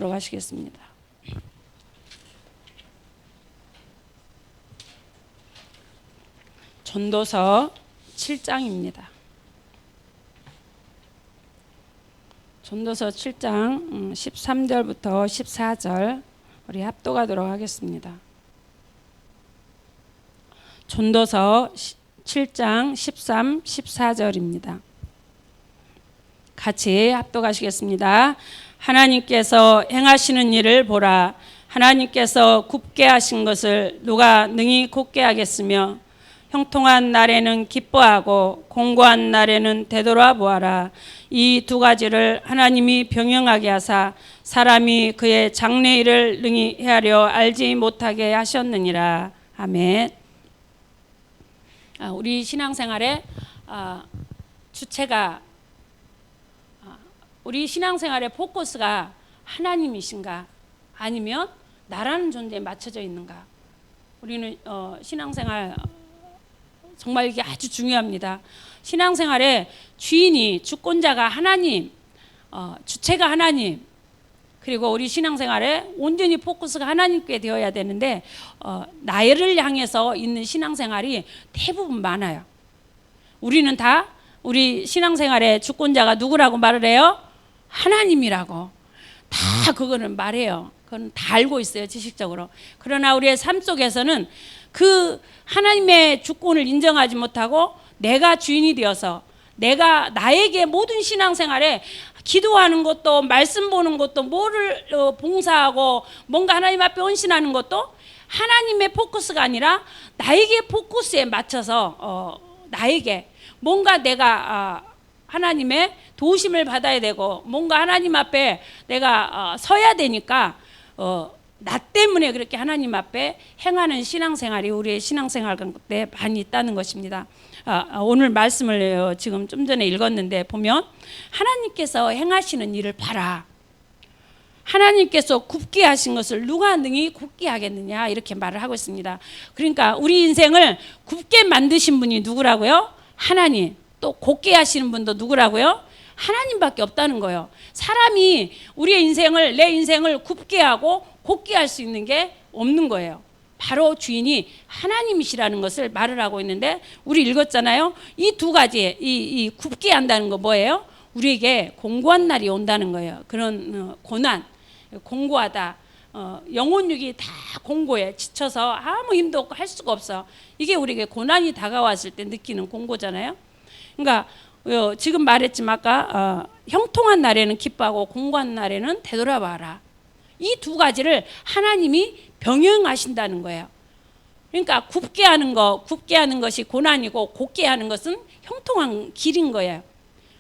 읽도록 하시겠습니다. 전도서 7장입니다. 전도서 7장 13절부터 14절 우리 합독하도록 하겠습니다. 전도서 7장 13, 14절입니다. 같이 합독하시겠습니다. 하나님께서 행하시는 일을 보라. 하나님께서 굽게 하신 것을 누가 능히 곧게 하겠으며 형통한 날에는 기뻐하고 공고한 날에는 되돌아보아라. 이 두 가지를 하나님이 병영하게 하사 사람이 그의 장래일을 능히 헤아려 알지 못하게 하셨느니라. 아멘. 우리 신앙생활의 주체가 우리 신앙생활의 포커스가 하나님이신가 아니면 나라는 존재에 맞춰져 있는가. 우리는 신앙생활 정말 이게 아주 중요합니다. 신앙생활의 주인이 주권자가 하나님, 주체가 하나님, 그리고 우리 신앙생활에 온전히 포커스가 하나님께 되어야 되는데 나를 향해서 있는 신앙생활이 대부분 많아요. 우리는 다 우리 신앙생활의 주권자가 누구라고 말을 해요? 하나님이라고. 다 그거는 말해요. 그건 다 알고 있어요, 지식적으로. 그러나 우리의 삶 속에서는 그 하나님의 주권을 인정하지 못하고 내가 주인이 되어서 내가 나에게 모든 신앙생활에 기도하는 것도 말씀 보는 것도 뭐를 봉사하고 뭔가 하나님 앞에 헌신하는 것도 하나님의 포커스가 아니라 나에게 포커스에 맞춰서 나에게 뭔가 내가 하나님의 도우심을 받아야 되고 뭔가 하나님 앞에 내가 서야 되니까 나 때문에 그렇게 하나님 앞에 행하는 신앙생활이 우리의 신앙생활 가운데 많이 있다는 것입니다. 오늘 말씀을 지금 좀 전에 읽었는데 보면 하나님께서 행하시는 일을 봐라. 하나님께서 굽게 하신 것을 누가 능히 곧게 하겠느냐 이렇게 말을 하고 있습니다. 그러니까 우리 인생을 굽게 만드신 분이 누구라고요? 하나님. 또 곧게 하시는 분도 누구라고요? 하나님밖에 없다는 거예요. 사람이 우리의 인생을 내 인생을 굽게 하고 곧게 할 수 있는 게 없는 거예요. 바로 주인이 하나님이시라는 것을 말을 하고 있는데 우리 읽었잖아요. 이 두 가지 이 굽게 한다는 거 뭐예요? 우리에게 공고한 날이 온다는 거예요. 그런 고난, 공고하다. 영혼육이 다 공고해. 지쳐서 아무 힘도 없고 할 수가 없어. 이게 우리에게 고난이 다가왔을 때 느끼는 공고잖아요. 그러니까 지금 말했지만 아까 형통한 날에는 기뻐하고 공고한 날에는 되돌아봐라. 이 두 가지를 하나님이 병행하신다는 거예요. 그러니까 굽게 하는 것이 고난이고 곧게 하는 것은 형통한 길인 거예요.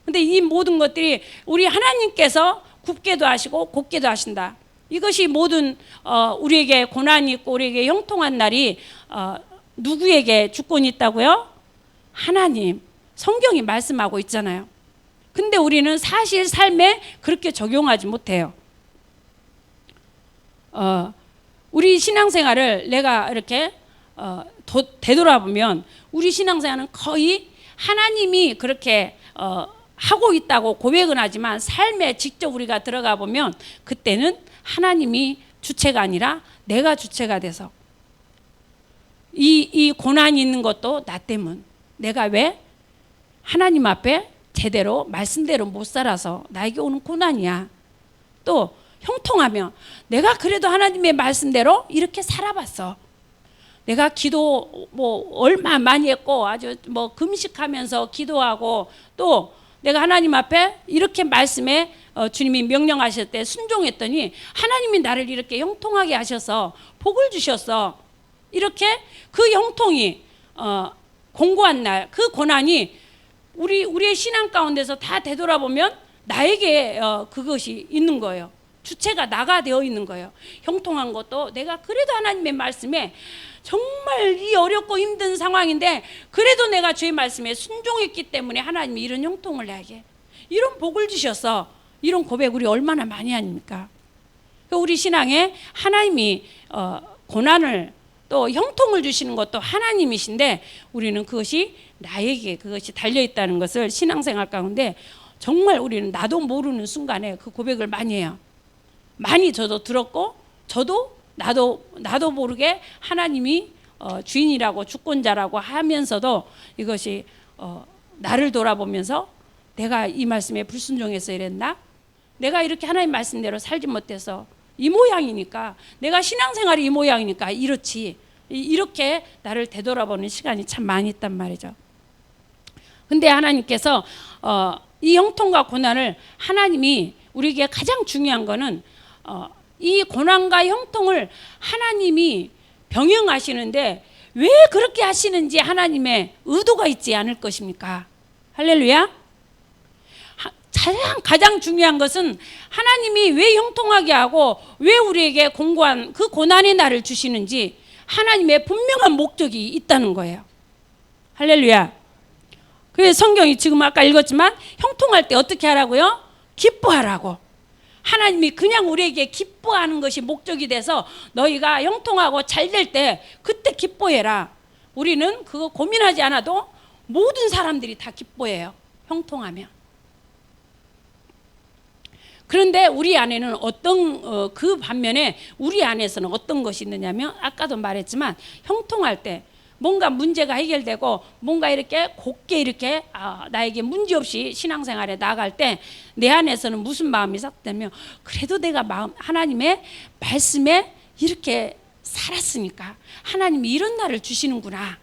근데 이 모든 것들이 우리 하나님께서 굽게도 하시고 곧게도 하신다. 이것이 모든 우리에게 고난이 있고 우리에게 형통한 날이 누구에게 주권이 있다고요? 하나님. 성경이 말씀하고 있잖아요. 근데 우리는 사실 삶에 그렇게 적용하지 못해요. 우리 신앙생활을 내가 이렇게 되돌아보면 우리 신앙생활은 거의 하나님이 그렇게 하고 있다고 고백은 하지만 삶에 직접 우리가 들어가 보면 그때는 하나님이 주체가 아니라 내가 주체가 돼서 이 고난이 있는 것도 나 때문. 내가 왜? 하나님 앞에 제대로 말씀대로 못 살아서 나에게 오는 고난이야. 또 형통하면 내가 그래도 하나님의 말씀대로 이렇게 살아봤어. 내가 기도 얼마 많이 했고 아주 금식하면서 기도하고 또 내가 하나님 앞에 이렇게 말씀에 주님이 명령하실 때 순종했더니 하나님이 나를 이렇게 형통하게 하셔서 복을 주셨어. 이렇게 그 형통이 공고한 날 그 고난이 우리의 신앙 가운데서 다 되돌아보면 나에게 그것이 있는 거예요. 주체가 나가 되어 있는 거예요. 형통한 것도 내가 그래도 하나님의 말씀에 정말 이 어렵고 힘든 상황인데 그래도 내가 주의 말씀에 순종했기 때문에 하나님이 이런 형통을 나에게 이런 복을 주셨어. 이런 고백 우리 얼마나 많이 합니까? 우리 신앙에 하나님이 고난을 또 형통을 주시는 것도 하나님이신데 우리는 그것이 나에게 그것이 달려있다는 것을 신앙생활 가운데 정말 우리는 나도 모르는 순간에 그 고백을 많이 해요. 많이 저도 들었고, 저도 나도 모르게 하나님이 주인이라고 주권자라고 하면서도 이것이 나를 돌아보면서 내가 이 말씀에 불순종해서 이랬나? 내가 이렇게 하나님 말씀대로 살지 못해서 이 모양이니까, 내가 신앙생활이 이 모양이니까 이렇지, 이렇게 나를 되돌아보는 시간이 참 많이 있단 말이죠. 근데 하나님께서 이 형통과 고난을, 하나님이 우리에게 가장 중요한 거는 이 고난과 형통을 하나님이 병행하시는데 왜 그렇게 하시는지 하나님의 의도가 있지 않을 것입니까? 할렐루야. 가장 중요한 것은 하나님이 왜 형통하게 하고 왜 우리에게 공고한 그 고난의 날을 주시는지 하나님의 분명한 목적이 있다는 거예요. 할렐루야. 그래서 성경이 지금 아까 읽었지만 형통할 때 어떻게 하라고요? 기뻐하라고. 하나님이 그냥 우리에게 기뻐하는 것이 목적이 돼서 너희가 형통하고 잘 될 때 그때 기뻐해라. 우리는 그거 고민하지 않아도 모든 사람들이 다 기뻐해요. 형통하면. 그런데 우리 안에는 그 반면에 우리 안에서는 어떤 것이 있느냐면, 아까도 말했지만 형통할 때 뭔가 문제가 해결되고 뭔가 이렇게 곱게 이렇게 나에게 문제없이 신앙생활에 나아갈 때 내 안에서는 무슨 마음이 싹되면, 그래도 내가 하나님의 말씀에 이렇게 살았으니까 하나님이 이런 날을 주시는구나.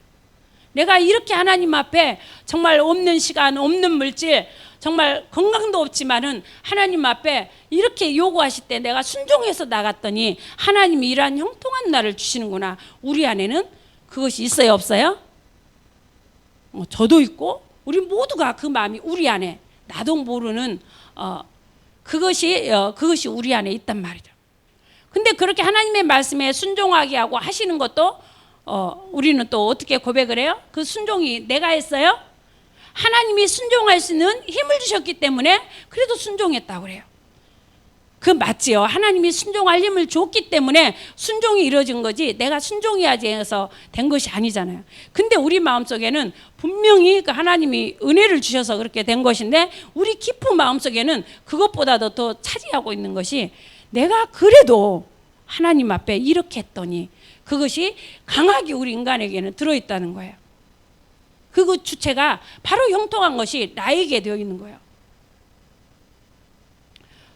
내가 이렇게 하나님 앞에 정말 없는 시간, 없는 물질, 정말 건강도 없지만은 하나님 앞에 이렇게 요구하실 때 내가 순종해서 나갔더니 하나님이 이러한 형통한 날을 주시는구나. 우리 안에는 그것이 있어요, 없어요? 저도 있고 우리 모두가 그 마음이 우리 안에, 나도 모르는 그것이 우리 안에 있단 말이죠. 근데 그렇게 하나님의 말씀에 순종하게 하고 하시는 것도 우리는 또 어떻게 고백을 해요? 그 순종이 내가 했어요? 하나님이 순종할 수 있는 힘을 주셨기 때문에 그래도 순종했다고 그래요. 그 맞지요. 하나님이 순종할 힘을 줬기 때문에 순종이 이루어진 거지, 내가 순종해야지 해서 된 것이 아니잖아요. 근데 우리 마음속에는 분명히 그 하나님이 은혜를 주셔서 그렇게 된 것인데, 우리 깊은 마음속에는 그것보다도 더 차지하고 있는 것이, 내가 그래도 하나님 앞에 이렇게 했더니, 그것이 강하게 우리 인간에게는 들어있다는 거예요. 그 주체가 바로 형통한 것이 나에게 되어 있는 거예요.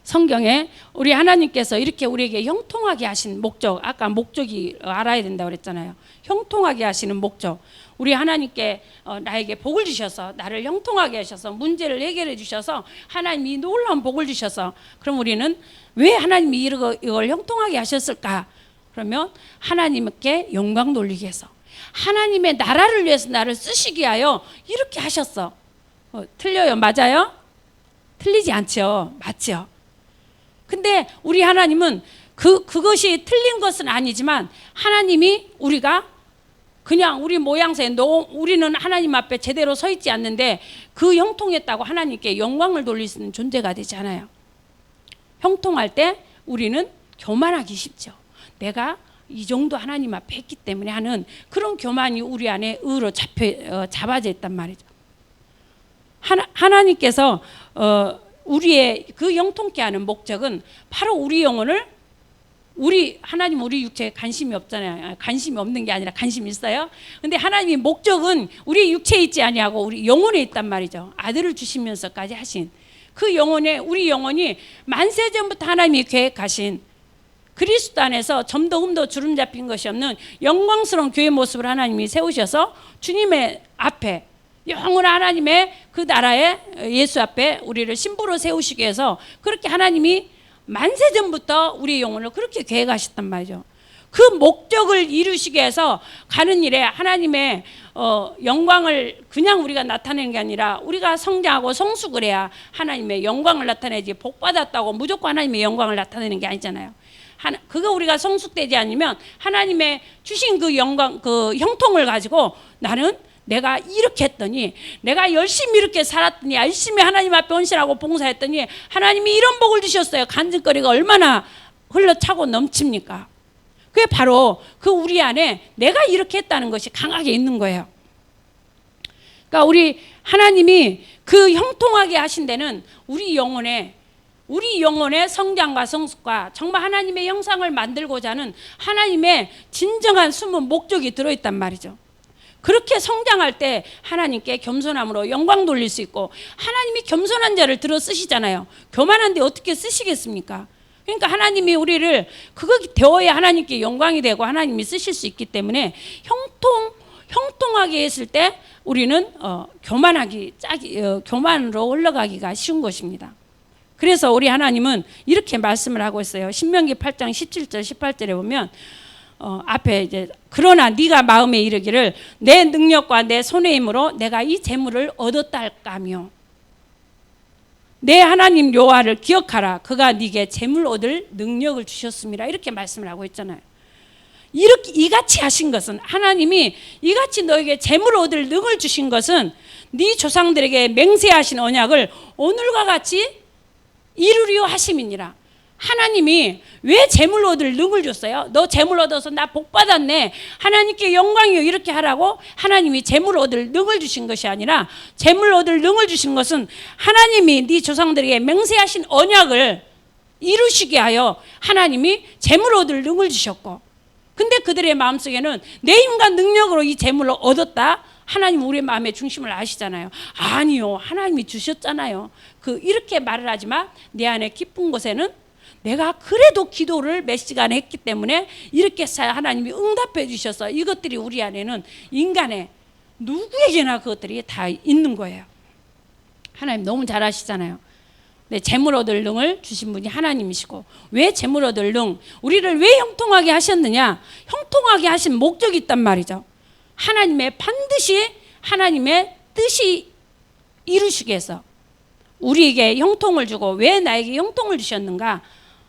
성경에 우리 하나님께서 이렇게 우리에게 형통하게 하신 목적, 아까 목적이 알아야 된다고 그랬잖아요. 형통하게 하시는 목적. 우리 하나님께 나에게 복을 주셔서, 나를 형통하게 하셔서, 문제를 해결해 주셔서, 하나님이 놀라운 복을 주셔서, 그럼 우리는 왜 하나님이 이걸 형통하게 하셨을까? 그러면 하나님께 영광 돌리기 위해서, 하나님의 나라를 위해서 나를 쓰시기 위하여 이렇게 하셨어. 틀려요? 맞아요? 틀리지 않죠? 맞죠? 근데 우리 하나님은 그것이 틀린 것은 아니지만, 하나님이 우리가 그냥 우리 모양새, 우리는 하나님 앞에 제대로 서 있지 않는데 그 형통했다고 하나님께 영광을 돌릴 수 있는 존재가 되지 않아요. 형통할 때 우리는 교만하기 쉽죠. 내가 이 정도 하나님 앞에 했기 때문에 하는 그런 교만이 우리 안에 의로 잡아져 있단 말이죠. 하나님께서 우리의 그 형통케 하는 목적은 바로 우리 영혼을, 하나님 우리 육체에 관심이 없잖아요. 관심이 없는 게 아니라 관심이 있어요. 근데 하나님의 목적은 우리 육체에 있지 아니하고 우리 영혼에 있단 말이죠. 아들을 주시면서까지 하신 그 영혼에, 우리 영혼이 만세전부터 하나님이 계획하신 그리스도 안에서 점도 흠도 주름 잡힌 것이 없는 영광스러운 교회 모습을 하나님이 세우셔서 주님의 앞에, 영원한 하나님의 그 나라에, 예수 앞에 우리를 신부로 세우시기 위해서 그렇게 하나님이 만세전부터 우리의 영혼을 그렇게 계획하셨단 말이죠. 그 목적을 이루시기 위해서 가는 일에 하나님의 영광을 그냥 우리가 나타내는 게 아니라, 우리가 성장하고 성숙을 해야 하나님의 영광을 나타내지, 복받았다고 무조건 하나님의 영광을 나타내는 게 아니잖아요. 그거 우리가 성숙되지 않으면 하나님의 주신 그 영광, 그 형통을 가지고 나는 내가 이렇게 했더니, 내가 열심히 이렇게 살았더니, 열심히 하나님 앞에 헌신하고 봉사했더니 하나님이 이런 복을 주셨어요. 간증거리가 얼마나 흘러차고 넘칩니까? 그게 바로 그 우리 안에 내가 이렇게 했다는 것이 강하게 있는 거예요. 그러니까 우리 하나님이 그 형통하게 하신 데는 우리 영혼에 우리 영혼의 성장과 성숙과 정말 하나님의 형상을 만들고자 하는 하나님의 진정한 숨은 목적이 들어있단 말이죠. 그렇게 성장할 때 하나님께 겸손함으로 영광 돌릴 수 있고, 하나님이 겸손한 자를 들어 쓰시잖아요. 교만한데 어떻게 쓰시겠습니까? 그러니까 하나님이 우리를 그거 되어야 하나님께 영광이 되고 하나님이 쓰실 수 있기 때문에 형통하게 했을 때 우리는 교만으로 흘러가기가 쉬운 것입니다. 그래서 우리 하나님은 이렇게 말씀을 하고 있어요. 신명기 8장 17절 18절에 보면 앞에 이제 그러나 네가 마음에 이르기를 내 능력과 내 손의 힘으로 내가 이 재물을 얻었다 할까며 내 하나님 여호와를 기억하라. 그가 네게 재물 얻을 능력을 주셨습니다. 이렇게 말씀을 하고 있잖아요. 이렇게 이같이 하신 것은, 하나님이 이같이 너에게 재물 얻을 능을 주신 것은 네 조상들에게 맹세하신 언약을 오늘과 같이 이루려 하심이니라. 하나님이 왜 재물 얻을 능을 줬어요? 너 재물 얻어서 나 복 받았네, 하나님께 영광이요, 이렇게 하라고 하나님이 재물 얻을 능을 주신 것이 아니라, 재물 얻을 능을 주신 것은 하나님이 네 조상들에게 맹세하신 언약을 이루시게 하여 하나님이 재물 얻을 능을 주셨고, 근데 그들의 마음속에는 내 힘과 능력으로 이 재물을 얻었다, 하나님 우리의 마음의 중심을 아시잖아요. 아니요, 하나님이 주셨잖아요. 이렇게 말을 하지만 내 안에 깊은 곳에는 내가 그래도 기도를 몇 시간 했기 때문에 이렇게 하나님이 응답해 주셔서 이것들이 우리 안에는 인간의 누구에게나 그것들이 다 있는 거예요. 하나님 너무 잘 아시잖아요. 네, 재물 얻을 능을 주신 분이 하나님이시고, 왜 재물 얻을 능, 우리를 왜 형통하게 하셨느냐, 형통하게 하신 목적이 있단 말이죠. 하나님의 반드시 하나님의 뜻이 이루시기 위해서 우리에게 형통을 주고, 왜 나에게 형통을 주셨는가,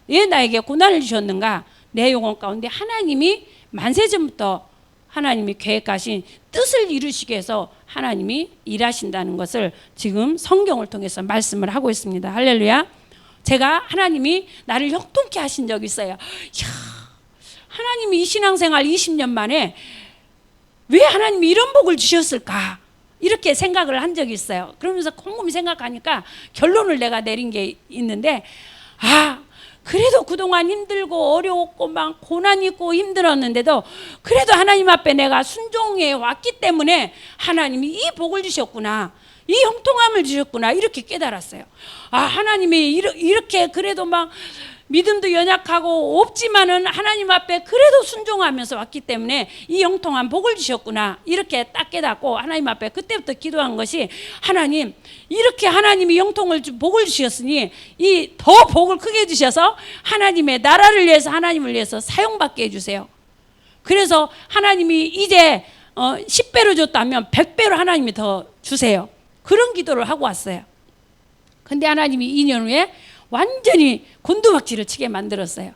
왜 나에게 고난을 주셨는가, 내 영혼 가운데 하나님이 만세전부터 하나님이 계획하신 뜻을 이루시기 위해서 하나님이 일하신다는 것을 지금 성경을 통해서 말씀을 하고 있습니다. 할렐루야. 제가 하나님이 나를 형통케 하신 적이 있어요. 이야, 하나님이 이 신앙생활 20년 만에 왜 하나님이 이런 복을 주셨을까, 이렇게 생각을 한 적이 있어요. 그러면서 곰곰이 생각하니까 결론을 내가 내린 게 있는데, 그래도 그동안 힘들고 어려웠고 막 고난 있고 힘들었는데도 그래도 하나님 앞에 내가 순종해 왔기 때문에 하나님이 이 복을 주셨구나, 이 형통함을 주셨구나, 이렇게 깨달았어요. 하나님이 이렇게 그래도 막 믿음도 연약하고 없지만은 하나님 앞에 그래도 순종하면서 왔기 때문에 이 형통한 복을 주셨구나, 이렇게 딱 깨닫고 하나님 앞에 그때부터 기도한 것이, 하나님 이렇게 하나님이 형통을 복을 주셨으니 이 더 복을 크게 주셔서 하나님의 나라를 위해서, 하나님을 위해서 사용받게 해주세요. 그래서 하나님이 이제 10배로 줬다면 100배로 하나님이 더 주세요. 그런 기도를 하고 왔어요. 근데 하나님이 2년 후에 완전히 곤두박질을 치게 만들었어요.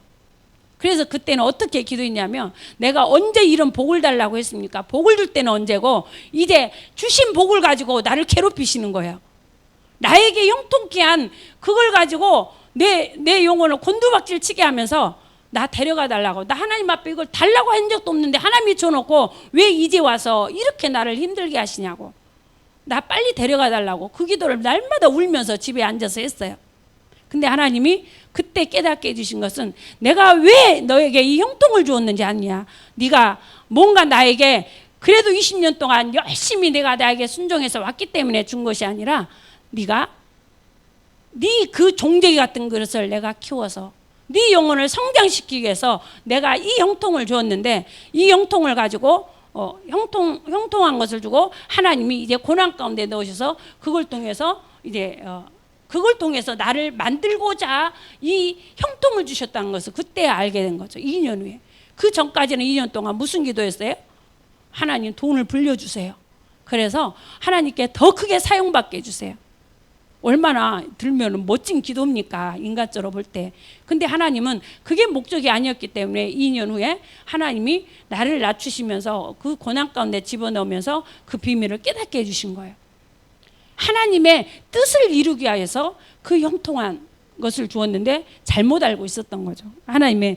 그래서 그때는 어떻게 기도했냐면, 내가 언제 이런 복을 달라고 했습니까? 복을 줄 때는 언제고, 이제 주신 복을 가지고 나를 괴롭히시는 거예요. 나에게 형통케 한 그걸 가지고 내 영혼을 곤두박질 치게 하면서 나 데려가 달라고, 나 하나님 앞에 이걸 달라고 한 적도 없는데 하나님이 줘놓고 왜 이제 와서 이렇게 나를 힘들게 하시냐고, 나 빨리 데려가 달라고 그 기도를 날마다 울면서 집에 앉아서 했어요. 근데 하나님이 그때 깨닫게 해주신 것은, 내가 왜 너에게 이 형통을 주었는지 아느냐, 네가 뭔가 나에게 그래도 20년 동안 열심히 내가 나에게 순종해서 왔기 때문에 준 것이 아니라, 네가 네 그 종제기 같은 그릇을 내가 키워서 네 영혼을 성장시키기 위해서 내가 이 형통을 주었는데, 이 형통을 가지고 형통한 것을 주고 하나님이 이제 고난 가운데 넣으셔서 그걸 통해서 그걸 통해서 나를 만들고자 이 형통을 주셨다는 것을 그때 알게 된 거죠. 2년 후에. 그 전까지는 2년 동안 무슨 기도했어요? 하나님 돈을 불려주세요. 그래서 하나님께 더 크게 사용받게 해주세요. 얼마나 들면 멋진 기도입니까, 인간적으로 볼 때. 근데 하나님은 그게 목적이 아니었기 때문에 2년 후에 하나님이 나를 낮추시면서 그 고난 가운데 집어넣으면서 그 비밀을 깨닫게 해주신 거예요. 하나님의 뜻을 이루기 위해서 그 형통한 것을 주었는데 잘못 알고 있었던 거죠. 하나님의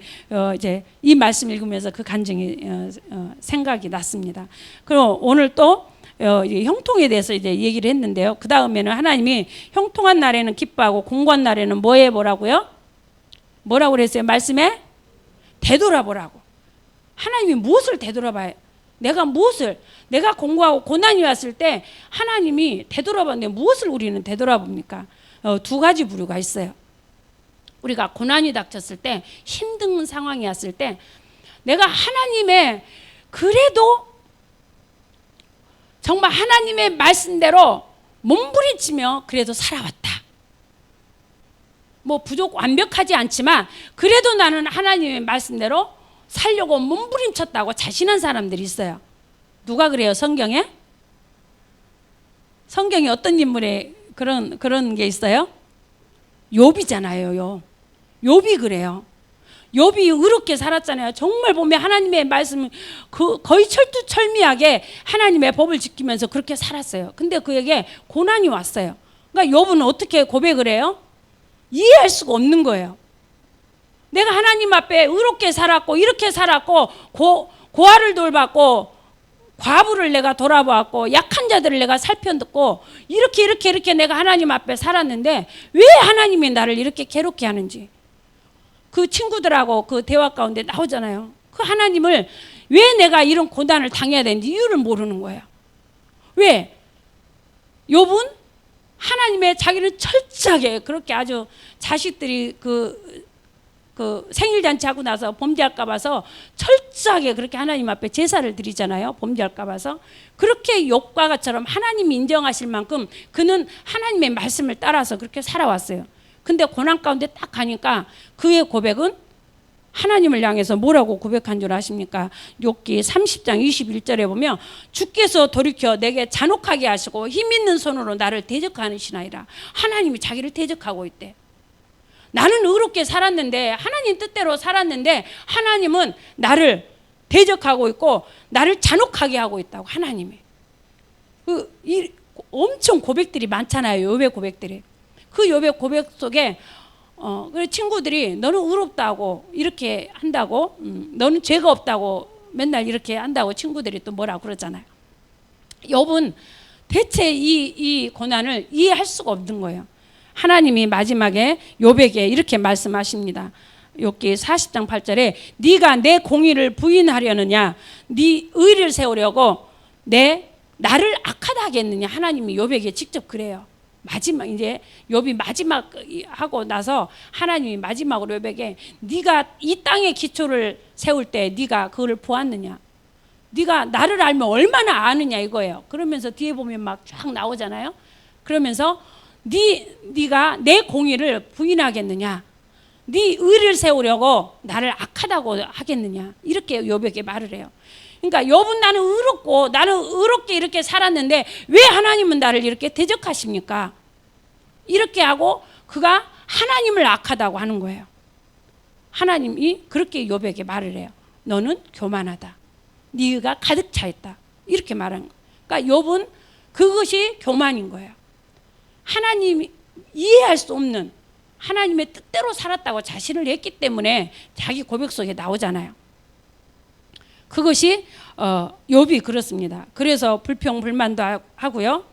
이제 이 말씀 읽으면서 그 간증이 생각이 났습니다. 그리고 오늘 또 이제 형통에 대해서 이제 얘기를 했는데요. 그 다음에는 하나님이 형통한 날에는 기뻐하고 공고한 날에는 뭐 해보라고요? 뭐라고 그랬어요? 말씀에 되돌아보라고. 하나님이 무엇을 되돌아봐요? 내가 공고하고 고난이 왔을 때 하나님이 되돌아봤는데 무엇을 우리는 되돌아봅니까? 두 가지 부류가 있어요. 우리가 고난이 닥쳤을 때, 힘든 상황이 왔을 때 내가 하나님의 그래도 정말 하나님의 말씀대로 몸부림치며 그래도 살아왔다. 뭐 완벽하지 않지만 그래도 나는 하나님의 말씀대로 살려고 몸부림쳤다고 자신한 사람들이 있어요. 누가 그래요? 성경에 어떤 인물의 그런 게 있어요? 욥이잖아요. 욥이 그래요. 욥이 의롭게 살았잖아요. 정말 보면 하나님의 말씀 거의 철두철미하게 하나님의 법을 지키면서 그렇게 살았어요. 근데 그에게 고난이 왔어요. 그러니까 욥은 어떻게 고백을 해요? 이해할 수가 없는 거예요. 내가 하나님 앞에 의롭게 살았고 이렇게 살았고 고아를 돌봤고 과부를 내가 돌아보았고 약한 자들을 내가 살펴듣고 이렇게 내가 하나님 앞에 살았는데 왜 하나님이 나를 이렇게 괴롭게 하는지 그 친구들하고 그 대화 가운데 나오잖아요. 그 하나님을 왜 내가 이런 고난을 당해야 되는지 이유를 모르는 거예요. 왜? 욥은 하나님의 자기는 철저하게 그렇게 아주 자식들이 그 생일잔치 하고 나서 범죄할까 봐서 철저하게 그렇게 하나님 앞에 제사를 드리잖아요. 범죄할까 봐서. 그렇게 욥과 같처럼 하나님이 인정하실 만큼 그는 하나님의 말씀을 따라서 그렇게 살아왔어요. 근데 고난 가운데 딱 가니까 그의 고백은 하나님을 향해서 뭐라고 고백한 줄 아십니까? 욥기 30장 21절에 보면 주께서 돌이켜 내게 잔혹하게 하시고 힘있는 손으로 나를 대적하시나이다. 하나님이 자기를 대적하고 있대. 나는 의롭게 살았는데 하나님 뜻대로 살았는데 하나님은 나를 대적하고 있고 나를 잔혹하게 하고 있다고. 하나님이 엄청 고백들이 많잖아요. 욥의 고백들이. 그 욥의 고백 속에 친구들이 너는 의롭다고 이렇게 한다고 너는 죄가 없다고 맨날 이렇게 한다고 친구들이 또 뭐라고 그러잖아요. 욥은 대체 이 고난을 이해할 수가 없는 거예요. 하나님이 마지막에 욥에게 이렇게 말씀하십니다. 욥기 40장 8절에 네가 내 공의를 부인하려느냐 네 의를 세우려고 나를 악하다 하겠느냐. 하나님이 욥에게 직접 그래요. 마지막 이제 욥이 마지막 하고 나서 하나님이 마지막으로 욥에게 네가 이 땅의 기초를 세울 때 네가 그거를 보았느냐. 네가 나를 알면 얼마나 아느냐 이거예요. 그러면서 뒤에 보면 막 쫙 나오잖아요. 그러면서 네가 내 공의를 부인하겠느냐. 네 의를 세우려고 나를 악하다고 하겠느냐. 이렇게 욥에게 말을 해요. 그러니까 욥은 나는 의롭게 이렇게 살았는데 왜 하나님은 나를 이렇게 대적하십니까? 이렇게 하고 그가 하나님을 악하다고 하는 거예요. 하나님이 그렇게 욥에게 말을 해요. 너는 교만하다. 네가 가득 차 있다. 이렇게 말한 거예요. 그러니까 욥은 그것이 교만인 거예요. 하나님이 이해할 수 없는 하나님의 뜻대로 살았다고 자신을 했기 때문에 자기 고백 속에 나오잖아요. 그것이 욥이 그렇습니다. 그래서 불평불만도 하고요.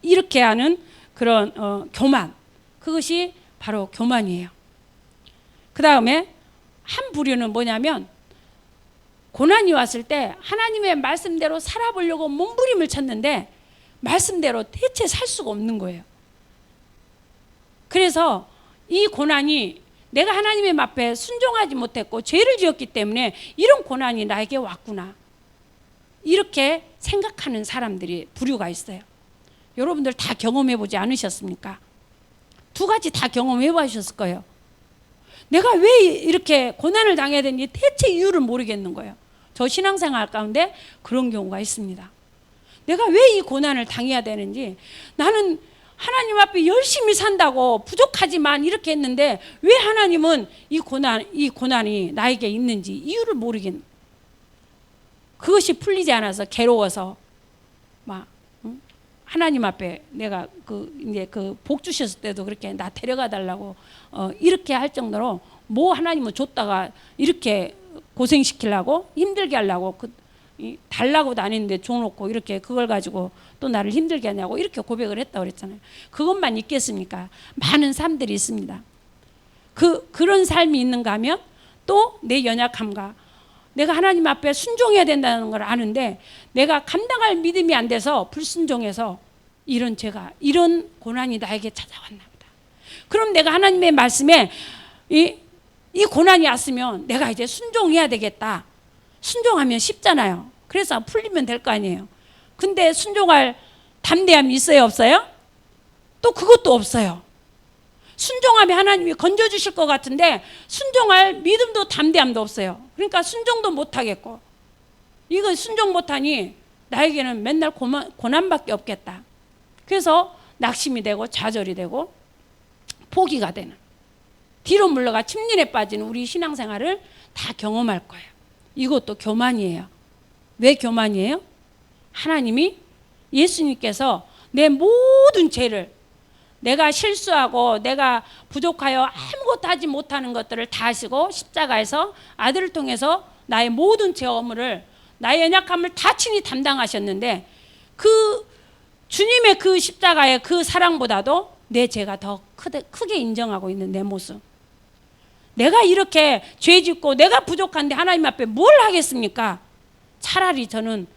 이렇게 하는 그런 교만. 그것이 바로 교만이에요. 그 다음에 한 부류는 뭐냐면 고난이 왔을 때 하나님의 말씀대로 살아보려고 몸부림을 쳤는데 말씀대로 대체 살 수가 없는 거예요. 그래서 이 고난이 내가 하나님의 앞에 순종하지 못했고 죄를 지었기 때문에 이런 고난이 나에게 왔구나. 이렇게 생각하는 사람들이 부류가 있어요. 여러분들 다 경험해보지 않으셨습니까? 두 가지 다 경험해보셨을 거예요. 내가 왜 이렇게 고난을 당해야 되는지 대체 이유를 모르겠는 거예요. 저 신앙생활 가운데 그런 경우가 있습니다. 내가 왜 이 고난을 당해야 되는지, 나는 하나님 앞에 열심히 산다고 부족하지만 이렇게 했는데 왜 하나님은 이 고난이 나에게 있는지 이유를 모르겠는. 그것이 풀리지 않아서 괴로워서 막 하나님 앞에 내가 이제 복 주셨을 때도 그렇게 나 데려가 달라고 이렇게 할 정도로 뭐 하나님은 줬다가 이렇게 고생시키려고 힘들게 하려고 달라고 다니는데 줘놓고 이렇게 그걸 가지고 또 나를 힘들게 하냐고 이렇게 고백을 했다고 그랬잖아요. 그것만 있겠습니까? 많은 삶들이 있습니다. 그런 삶이 있는가 하면 또 내 연약함과 내가 하나님 앞에 순종해야 된다는 걸 아는데 내가 감당할 믿음이 안 돼서 불순종해서 이런 고난이 나에게 찾아왔나 보다. 그럼 내가 하나님의 말씀에 이 고난이 왔으면 내가 이제 순종해야 되겠다. 순종하면 쉽잖아요. 그래서 풀리면 될 거 아니에요. 근데 순종할 담대함이 있어요, 없어요? 또 그것도 없어요. 순종하면 하나님이 건져주실 것 같은데 순종할 믿음도 담대함도 없어요. 그러니까 순종도 못하겠고 이거 순종 못하니 나에게는 맨날 고난밖에 없겠다. 그래서 낙심이 되고 좌절이 되고 포기가 되는 뒤로 물러가 침륜에 빠지는 우리 신앙생활을 다 경험할 거예요. 이것도 교만이에요. 왜 교만이에요? 하나님이 예수님께서 내 모든 죄를 내가 실수하고 내가 부족하여 아무것도 하지 못하는 것들을 다 하시고 십자가에서 아들을 통해서 나의 모든 죄 허물을 나의 연약함을 다 친히 담당하셨는데 그 주님의 그 십자가의 그 사랑보다도 내 죄가 더 크게 인정하고 있는 내 모습. 내가 이렇게 죄 짓고 내가 부족한데 하나님 앞에 뭘 하겠습니까? 차라리 저는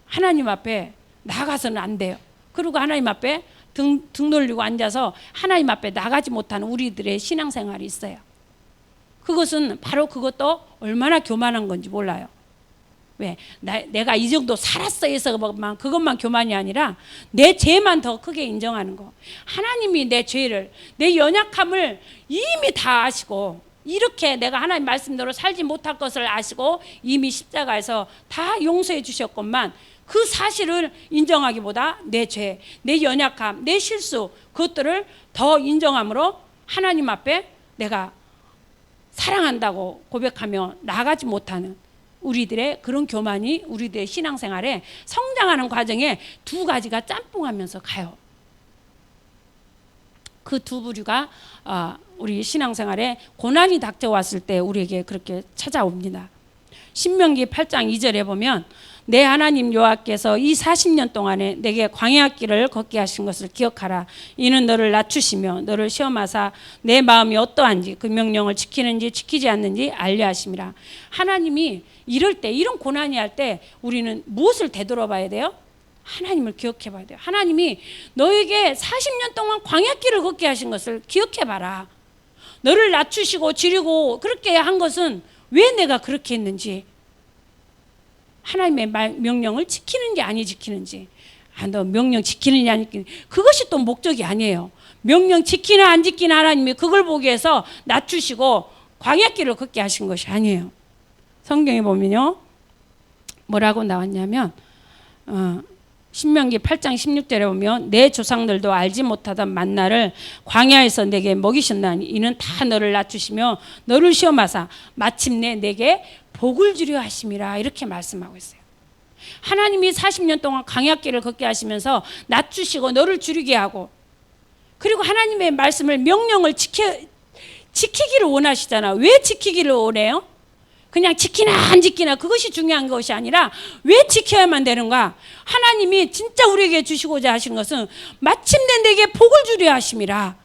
하나님 앞에 나가서는 안 돼요. 그리고 하나님 앞에 등 돌리고 앉아서 하나님 앞에 나가지 못하는 우리들의 신앙생활이 있어요. 그것은 바로 그것도 얼마나 교만한 건지 몰라요. 왜? 내가 이 정도 살았어 해서 그것만 교만이 아니라 내 죄만 더 크게 인정하는 거. 하나님이 내 죄를, 내 연약함을 이미 다 아시고 이렇게 내가 하나님 말씀대로 살지 못할 것을 아시고 이미 십자가에서 다 용서해 주셨건만 그 사실을 인정하기보다 내 죄, 내 연약함, 내 실수 그것들을 더 인정함으로 하나님 앞에 내가 사랑한다고 고백하며 나가지 못하는 우리들의 그런 교만이 우리들의 신앙생활에 성장하는 과정에 두 가지가 짬뽕하면서 가요. 그 두 부류가 우리 신앙생활에 고난이 닥쳐왔을 때 우리에게 그렇게 찾아옵니다. 신명기 8장 2절에 보면 내 하나님 여호와께서 이 40년 동안에 내게 광야 길을 걷게 하신 것을 기억하라. 이는 너를 낮추시며 너를 시험하사 내 마음이 어떠한지 그 명령을 지키는지 지키지 않는지 알려 하심이라. 하나님이 이럴 때 이런 고난이 할 때 우리는 무엇을 되돌아봐야 돼요? 하나님을 기억해 봐야 돼요. 하나님이 너에게 40년 동안 광야 길을 걷게 하신 것을 기억해 봐라. 너를 낮추시고 줄이고 그렇게 한 것은 왜 내가 그렇게 했는지, 하나님의 명령을 지키는지 안 지키는지, 너 명령 지키느냐 안 지키느냐, 그것이 또 목적이 아니에요. 명령 지키나 안 지키나 하나님이 그걸 보기 위해서 낮추시고 광야길을 걷게 하신 것이 아니에요. 성경에 보면요 뭐라고 나왔냐면 신명기 8장 16절에 보면 내 조상들도 알지 못하던 만나를 광야에서 내게 먹이셨나니 이는 다 너를 낮추시며 너를 시험하사 마침내 내게 복을 주려 하심이라, 이렇게 말씀하고 있어요. 하나님이 40년 동안 광야길을 걷게 하시면서 낮추시고 너를 줄이게 하고, 그리고 하나님의 말씀을 명령을 지키기를 원하시잖아. 왜 지키기를 원해요? 그냥 지키나 안 지키나 그것이 중요한 것이 아니라 왜 지켜야만 되는가? 하나님이 진짜 우리에게 주시고자 하신 것은 마침내 내게 복을 주려 하심이라.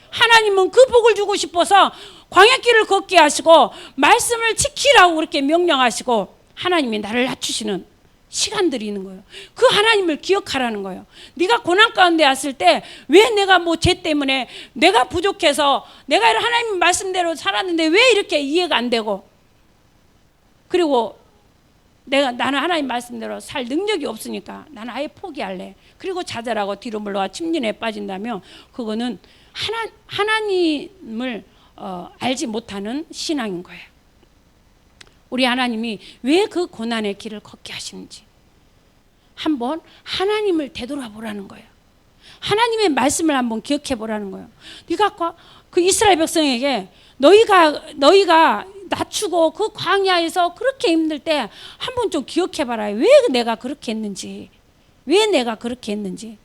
하나님은 그 복을 주고 싶어서 광야길을 걷게 하시고 말씀을 지키라고 그렇게 명령하시고 하나님이 나를 낮추시는 시간들이 있는 거예요. 그 하나님을 기억하라는 거예요. 네가 고난 가운데 왔을 때 왜 내가 뭐 죄 때문에 내가 부족해서 내가 하나님 말씀대로 살았는데 왜 이렇게 이해가 안 되고, 그리고 나는 하나님 말씀대로 살 능력이 없으니까 나는 아예 포기할래. 그리고 좌절하고 뒤로 물러가 침륜에 빠진다면 그거는 하나님을 알지 못하는 신앙인 거예요. 우리 하나님이 왜 그 고난의 길을 걷게 하시는지 한번 하나님을 되돌아보라는 거예요. 하나님의 말씀을 한번 기억해 보라는 거예요. 네가 그 이스라엘 백성에게 너희가 낮추고 그 광야에서 그렇게 힘들 때 한번 좀 기억해 봐라. 왜 내가 그렇게 했는지, 왜 내가 그렇게 했는지.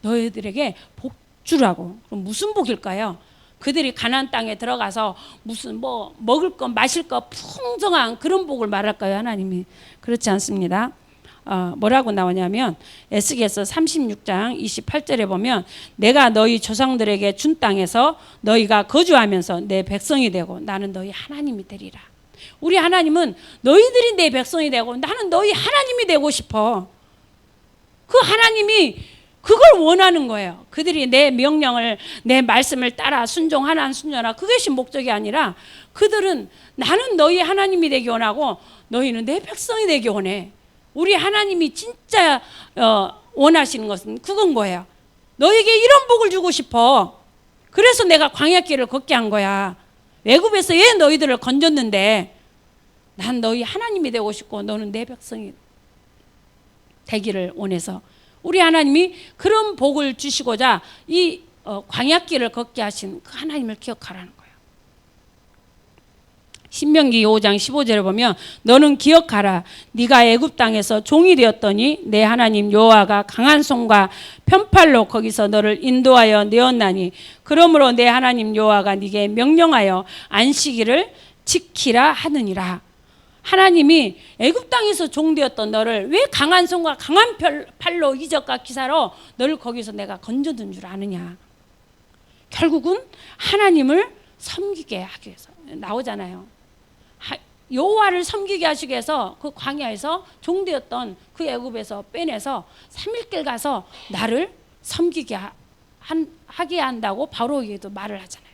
너희들에게 복 주라고. 그럼 무슨 복일까요? 그들이 가나안 땅에 들어가서 무슨 뭐 먹을 거 마실 거 풍성한 그런 복을 말할까요? 하나님이 그렇지 않습니다. 뭐라고 나오냐면 에스겔서 36장 28절에 보면 내가 너희 조상들에게 준 땅에서 너희가 거주하면서 내 백성이 되고 나는 너희 하나님이 되리라. 우리 하나님은 너희들이 내 백성이 되고 나는 너희 하나님이 되고 싶어. 그 하나님이 그걸 원하는 거예요. 그들이 내 명령을, 내 말씀을 따라 순종하나 순종하나 그것이 목적이 아니라 그들은 나는 너희 하나님이 되기 원하고 너희는 내 백성이 되기 원해. 우리 하나님이 진짜 원하시는 것은 그건 거예요. 너에게 이런 복을 주고 싶어. 그래서 내가 광야길을 걷게 한 거야. 애굽에서 왜 너희들을 건졌는데 난 너희 하나님이 되고 싶고 너는 내 백성이 되기를 원해서 우리 하나님이 그런 복을 주시고자 이 광야길을 걷게 하신 그 하나님을 기억하라는 거예요. 신명기 5장 15절에 보면 너는 기억하라. 네가 애굽 땅에서 종이 되었더니 내 하나님 여호와가 강한 손과 편팔로 거기서 너를 인도하여 내었나니 그러므로 내 하나님 여호와가 네게 명령하여 안식일을 지키라 하느니라. 하나님이 애굽 땅에서 종되었던 너를 왜 강한 손과 강한 팔로 이적과 기사로 너를 거기서 내가 건져둔 줄 아느냐. 결국은 하나님을 섬기게 하기 위해서 나오잖아요. 여호와를 섬기게 하시기 위해서 그 광야에서 종되었던 그 애굽에서 빼내서 3일길 가서 나를 섬기게 하게 한다고 바로에게도 말을 하잖아요.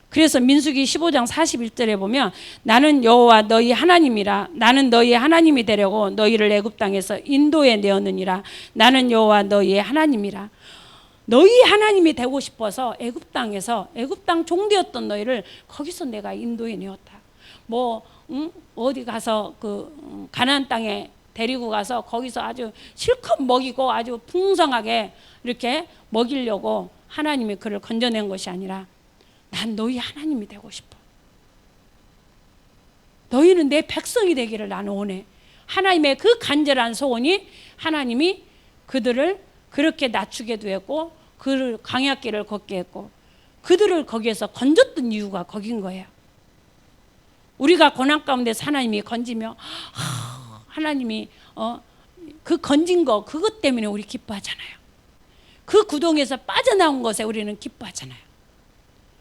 그래서 민수기 15장 41절에 보면 나는 여호와 너희 하나님이라. 나는 너희 하나님이 되려고 너희를 애굽 땅에서 인도해 내었느니라. 나는 여호와 너희의 하나님이라. 너희 하나님이 되고 싶어서 애굽 땅에서 애굽 땅 종되었던 너희를 거기서 내가 인도해 내었다. 어디 가서 그 가나안 땅에 데리고 가서 거기서 아주 실컷 먹이고 아주 풍성하게 이렇게 먹이려고 하나님이 그를 건져낸 것이 아니라 난 너희 하나님이 되고 싶어. 너희는 내 백성이 되기를 나는 원해. 하나님의 그 간절한 소원이 하나님이 그들을 그렇게 낮추게도 했고 그를 광야길을 걷게 했고 그들을 거기에서 건졌던 이유가 거긴 거예요. 우리가 고난 가운데서 하나님이 건지며 하나님이 그 건진 거 그것 때문에 우리 기뻐하잖아요. 그 구덩이에서 빠져나온 것에 우리는 기뻐하잖아요.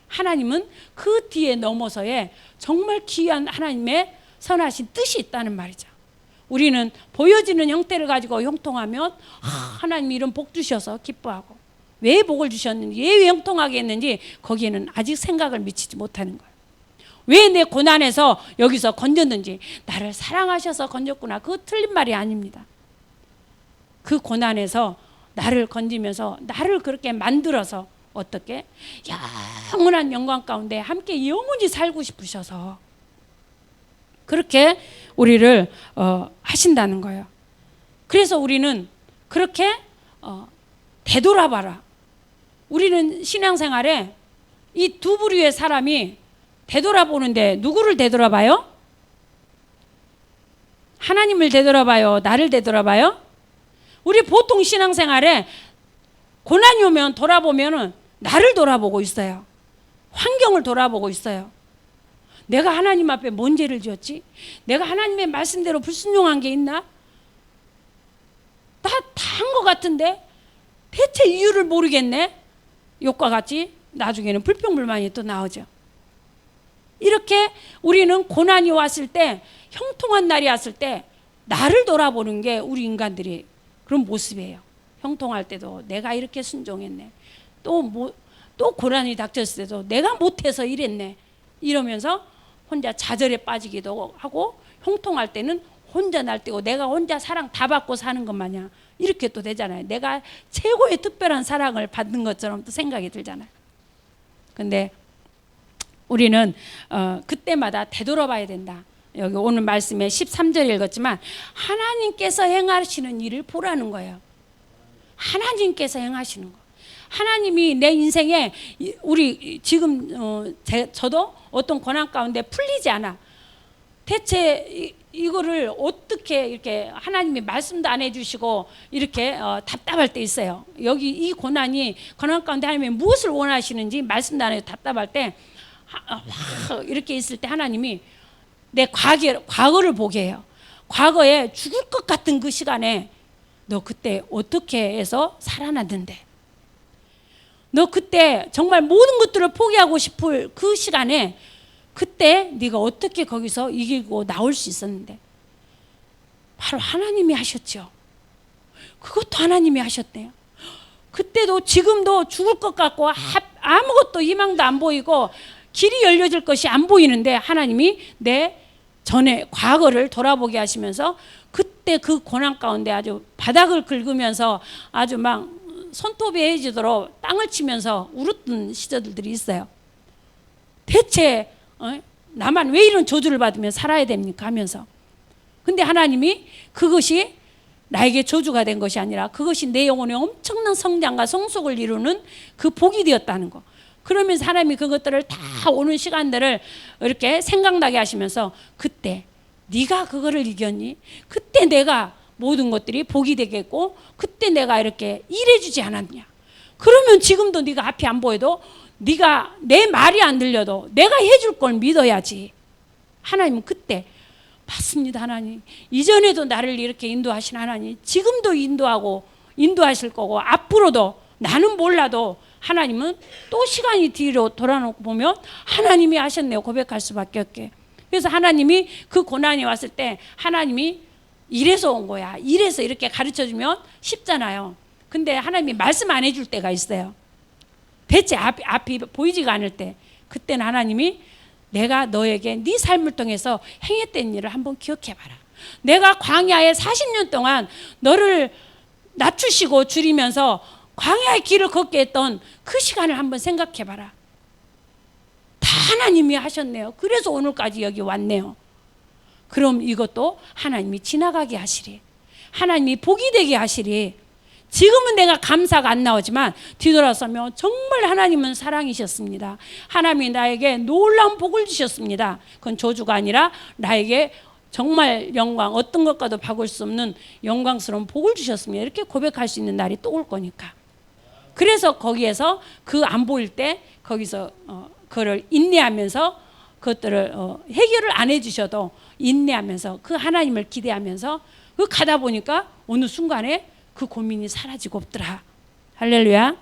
하나님은 그 뒤에 넘어서의 정말 귀한 하나님의 선하신 뜻이 있다는 말이죠. 우리는 보여지는 형태를 가지고 형통하면 하나님이 이런 복 주셔서 기뻐하고 왜 복을 주셨는지 왜 형통하게 했는지 거기에는 아직 생각을 미치지 못하는 거예요. 왜 내 고난에서 여기서 건졌는지 나를 사랑하셔서 건졌구나. 그거 틀린 말이 아닙니다. 그 고난에서 나를 건지면서 나를 그렇게 만들어서 어떻게 영원한 영광 가운데 함께 영원히 살고 싶으셔서 그렇게 우리를 하신다는 거예요. 그래서 우리는 그렇게 되돌아봐라. 우리는 신앙생활에 이 두 부류의 사람이 되돌아보는데 누구를 되돌아봐요? 하나님을 되돌아봐요? 나를 되돌아봐요? 우리 보통 신앙생활에 고난이 오면 돌아보면은 나를 돌아보고 있어요. 환경을 돌아보고 있어요. 내가 하나님 앞에 뭔 죄를 지었지? 내가 하나님의 말씀대로 불순종한 게 있나? 다 한 것 같은데 대체 이유를 모르겠네. 욕과 같이 나중에는 불평불만이 또 나오죠. 이렇게 우리는 고난이 왔을 때 형통한 날이 왔을 때 나를 돌아보는 게 우리 인간들이 그런 모습이에요. 형통할 때도 내가 이렇게 순종했네. 또 고난이 닥쳤을 때도 내가 못해서 이랬네. 이러면서 혼자 좌절에 빠지기도 하고 형통할 때는 혼자 날뛰고 내가 혼자 사랑 다 받고 사는 것 마냥 이렇게 또 되잖아요. 내가 최고의 특별한 사랑을 받는 것처럼 또 생각이 들잖아요. 근데 우리는 그때마다 되돌아봐야 된다. 여기 오늘 말씀에 13절 읽었지만 하나님께서 행하시는 일을 보라는 거예요. 하나님께서 행하시는 거. 하나님이 내 인생에 우리 지금 저도 어떤 고난 가운데 풀리지 않아. 대체 이거를 어떻게 이렇게 하나님이 말씀도 안 해주시고 이렇게 답답할 때 있어요. 여기 이 고난 가운데 하나님이 무엇을 원하시는지 말씀도 안 해도 답답할 때 이렇게 있을 때 하나님이 내 과거를 보게 해요. 과거에 죽을 것 같은 그 시간에 너 그때 어떻게 해서 살아났는데, 너 그때 정말 모든 것들을 포기하고 싶을 그 시간에 그때 네가 어떻게 거기서 이기고 나올 수 있었는데, 바로 하나님이 하셨죠. 그것도 하나님이 하셨대요. 그때도 지금도 죽을 것 같고 아무것도 희망도 안 보이고 길이 열려질 것이 안 보이는데 하나님이 내 전에 과거를 돌아보게 하시면서 그때 그 고난 가운데 아주 바닥을 긁으면서 아주 막 손톱이 해지도록 땅을 치면서 울었던 시절들이 있어요. 대체 나만 왜 이런 저주를 받으며 살아야 됩니까 하면서. 근데 하나님이 그것이 나에게 저주가 된 것이 아니라 그것이 내 영혼의 엄청난 성장과 성숙을 이루는 그 복이 되었다는 거. 그러면서 하나님이 그것들을 다 오는 시간들을 이렇게 생각나게 하시면서 그때 네가 그거를 이겼니? 그때 내가 모든 것들이 복이 되겠고 그때 내가 이렇게 일해주지 않았냐? 그러면 지금도 네가 앞이 안 보여도 네가 내 말이 안 들려도 내가 해줄 걸 믿어야지. 하나님은 그때 맞습니다. 하나님 이전에도 나를 이렇게 인도하신 하나님 지금도 인도하실 거고 앞으로도 나는 몰라도 하나님은 또 시간이 뒤로 돌아놓고 보면 하나님이 하셨네요 고백할 수밖에 없게. 그래서 하나님이 그 고난이 왔을 때 하나님이 이래서 온 거야 이래서 이렇게 가르쳐주면 쉽잖아요. 근데 하나님이 말씀 안 해줄 때가 있어요. 대체 앞이 보이지가 않을 때 그때는 하나님이 내가 너에게 네 삶을 통해서 행했던 일을 한번 기억해봐라. 내가 광야에 40년 동안 너를 낮추시고 줄이면서 광야의 길을 걷게 했던 그 시간을 한번 생각해봐라. 다 하나님이 하셨네요. 그래서 오늘까지 여기 왔네요. 그럼 이것도 하나님이 지나가게 하시리. 하나님이 복이 되게 하시리. 지금은 내가 감사가 안 나오지만 뒤돌아서면 정말 하나님은 사랑이셨습니다. 하나님이 나에게 놀라운 복을 주셨습니다. 그건 저주가 아니라 나에게 정말 영광, 어떤 것과도 바꿀 수 없는 영광스러운 복을 주셨습니다. 이렇게 고백할 수 있는 날이 또 올 거니까. 그래서 거기에서 그 안 보일 때 거기서 그거를 인내하면서 그것들을 해결을 안 해주셔도 인내하면서 그 하나님을 기대하면서 그 가다 보니까 어느 순간에 그 고민이 사라지고 없더라. 할렐루야.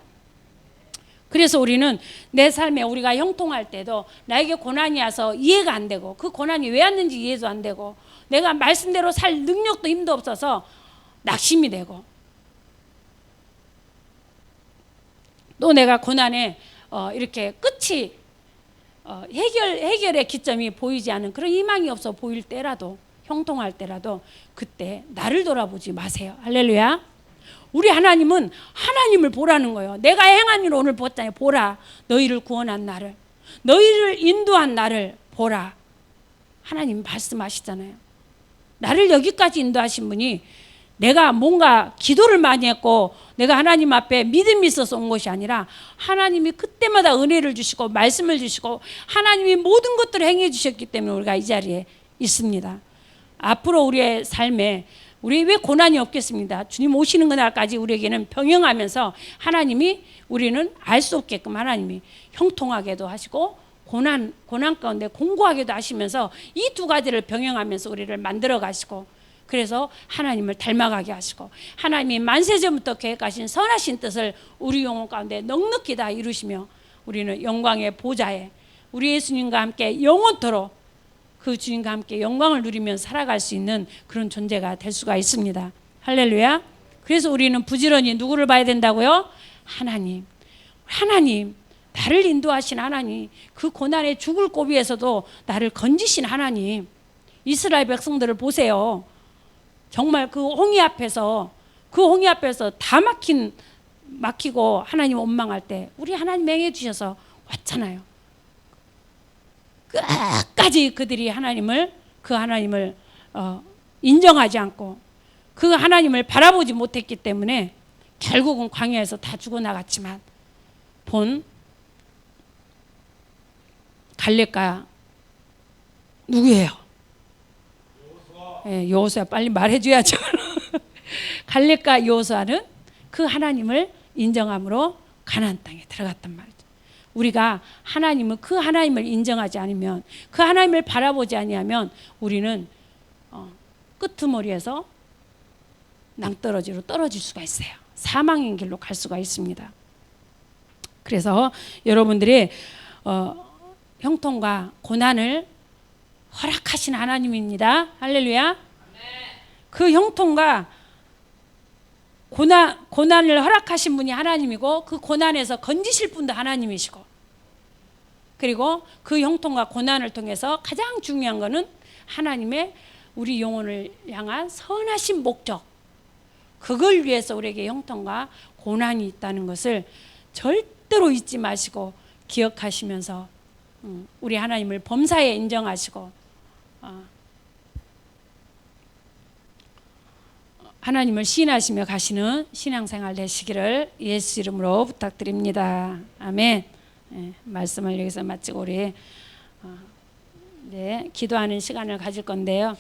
그래서 우리는 내 삶에 우리가 형통할 때도 나에게 고난이 와서 이해가 안 되고 그 고난이 왜 왔는지 이해도 안 되고 내가 말씀대로 살 능력도 힘도 없어서 낙심이 되고 또 내가 고난에 이렇게 끝이 해결의 기점이 보이지 않은 그런 희망이 없어 보일 때라도 형통할 때라도 그때 나를 돌아보지 마세요. 할렐루야. 우리 하나님은 하나님을 보라는 거예요. 내가 행한 일을 오늘 보았잖아요. 보라. 너희를 구원한 나를. 너희를 인도한 나를 보라. 하나님 말씀하시잖아요. 나를 여기까지 인도하신 분이 내가 뭔가 기도를 많이 했고 내가 하나님 앞에 믿음이 있어서 온 것이 아니라 하나님이 그때마다 은혜를 주시고 말씀을 주시고 하나님이 모든 것들을 행해 주셨기 때문에 우리가 이 자리에 있습니다. 앞으로 우리의 삶에 우리 왜 고난이 없겠습니다. 주님 오시는 그날까지 우리에게는 병행하면서 하나님이 우리는 알 수 없게끔 하나님이 형통하게도 하시고 고난 가운데 공고하게도 하시면서 이 두 가지를 병행하면서 우리를 만들어 가시고 그래서 하나님을 닮아가게 하시고 하나님이 만세전부터 계획하신 선하신 뜻을 우리 영혼 가운데 넉넉히 다 이루시며 우리는 영광의 보좌에 우리 예수님과 함께 영원토록 그 주님과 함께 영광을 누리면서 살아갈 수 있는 그런 존재가 될 수가 있습니다. 할렐루야. 그래서 우리는 부지런히 누구를 봐야 된다고요? 하나님. 나를 인도하신 하나님. 그 고난의 죽을 고비에서도 나를 건지신 하나님. 이스라엘 백성들을 보세요. 정말 그 홍해 앞에서 다 막히고 하나님 원망할 때 우리 하나님 행해 주셔서 왔잖아요. 끝까지 그들이 그 하나님을 인정하지 않고 그 하나님을 바라보지 못했기 때문에 결국은 광야에서 다 죽어나갔지만 본 갈렙가 누구예요? 여호수아 빨리 말해줘야죠. 갈렙과 여호수아는 그 하나님을 인정함으로 가나안 땅에 들어갔단 말이죠. 우리가 하나님을 그 하나님을 인정하지 않으면 그 하나님을 바라보지 아니하면 우리는 끄트머리에서 낭떠러지로 떨어질 수가 있어요. 사망의 길로 갈 수가 있습니다. 그래서 여러분들이 형통과 고난을 허락하신 하나님입니다. 할렐루야. 그 형통과 고난을 허락하신 분이 하나님이고 그 고난에서 건지실 분도 하나님이시고, 그리고 그 형통과 고난을 통해서 가장 중요한 것은 하나님의 우리 영혼을 향한 선하신 목적, 그걸 위해서 우리에게 형통과 고난이 있다는 것을 절대로 잊지 마시고 기억하시면서 우리 하나님을 범사에 인정하시고 하나님을 시인하시며 가시는 신앙생활 되시기를 예수 이름으로 부탁드립니다. 아멘. 말씀을 여기서 마치고 우리 기도하는 시간을 가질 건데요.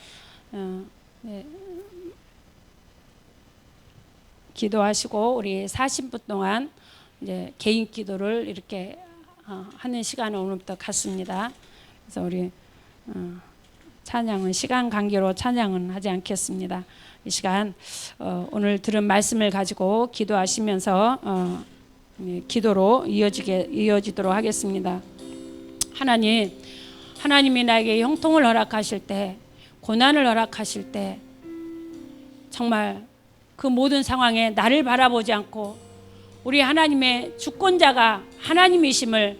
기도하시고 우리 40분 동안 이제 개인 기도를 이렇게 하는 시간을 오늘부터 갖습니다. 그래서 우리 찬양은 시간 관계로 찬양은 하지 않겠습니다. 이 시간 오늘 들은 말씀을 가지고 기도하시면서 기도로 이어지도록 하겠습니다. 하나님이 나에게 형통을 허락하실 때, 고난을 허락하실 때 정말 그 모든 상황에 나를 바라보지 않고 우리 하나님의 주권자가 하나님이심을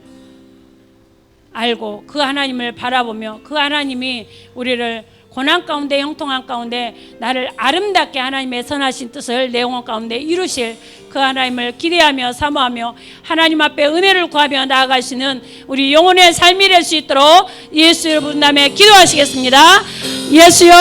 알고 그 하나님을 바라보며 그 하나님이 우리를 고난 가운데 형통한 가운데 나를 아름답게 하나님의 선하신 뜻을 내 영혼 가운데 이루실 그 하나님을 기대하며 사모하며 하나님 앞에 은혜를 구하며 나아가시는 우리 영혼의 삶이 될 수 있도록 예수 여러분 남에 기도하시겠습니다. 예수여